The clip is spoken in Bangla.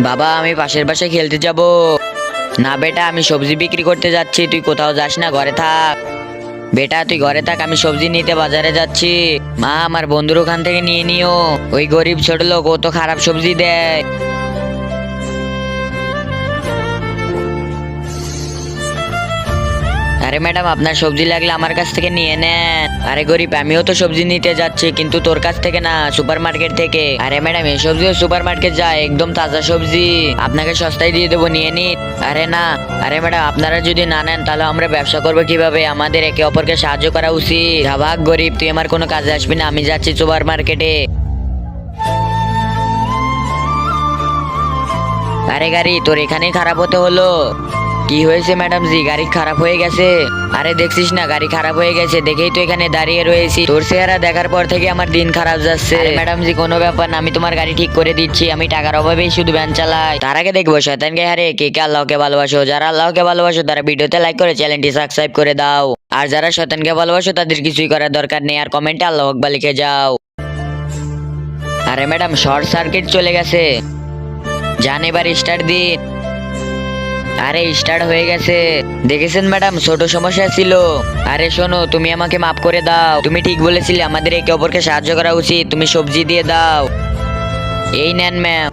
বাবা আমি পাশের বাসায় খেলতে যাব। না বেটা, আমি সবজি বিক্রি করতে যাচ্ছি, তুই কোথাও যাস না, ঘরে থাক। বেটা তুই ঘরে থাক, আমি সবজি নিতে বাজারে যাচ্ছি। মা আমার বন্ধুর ওখান থেকে নিয়ে নিও, ওই গরিব ছোট লোক, ও তো খারাপ সবজি দেয়। আরে ম্যাডাম, আপনার সবজি লাগলে আমার কাছ থেকে নিয়ে নেন। আরে গরিব, আমিও তো সবজি নিতে যাচ্ছি, কিন্তু তোর কাছ থেকে না, সুপার মার্কেট থেকে। আরে ম্যাডাম, এই সবজিও সুপার মার্কেট যায়, একদম তাজা সবজি, আপনাকে সস্তায় দিয়ে দেবো, নিয়ে নিন। আরে না, আরে ম্যাডাম, আপনারা যদি না নেন তাহলে আমরা ব্যবসা করবো কিভাবে? আমাদের একে অপরকে সাহায্য করা উচিত। যা ভাগ গরিব, তুই আমার কোনো কাজে আসবি না, আমি যাচ্ছি সুপার মার্কেটে। আরে গাড়ি, তোর এখানেই খারাপ হতে হলো? কি হয়েছে ম্যাডাম জি, গাড়ি খারাপ হয়ে গেছে? আরে দেখছিস না গাড়ি খারাপ হয়ে গেছে, দেখেই তো এখানে দাঁড়িয়ে রয়েছি। তোর চেহারা দেখার পর থেকে আমার দিন খারাপ যাচ্ছে। আরে ম্যাডাম জি, কোনো ব্যাপার না, আমি তোমার গাড়ি ঠিক করে দিচ্ছি। আমি টাকার অভাবেই শুধু ভ্যান চালাই। তার আগে দেখবো শয়তানকে হারে কে কে আল্লাহকে ভালোবাসো। যারা আল্লাহকে ভালোবাসো তারা ভিডিওতে লাইক করে চ্যানেলটি সাবস্ক্রাইব করে দাও। আর যারা শয়তানকে ভালোবাসো তাদের কিছুই করার দরকার নেই, আর কমেন্টে আল্লাহু আকবার লিখে যাও। আরে ম্যাডাম, শর্ট সার্কিট চলে গেছে, যান এবার স্টার্ট দিন। আরে স্টার্ট হয়ে গেছে, দেখেছেন ম্যাডাম, ছোট সমস্যা ছিল। আরে শোনো, তুমি আমাকে মাফ করে দাও, তুমি ঠিক বলেছিলে আমাদের একে অপরকে সাহায্য করা উচিত। তুমি সবজি দিয়ে দাও, এই নেন ম্যাম।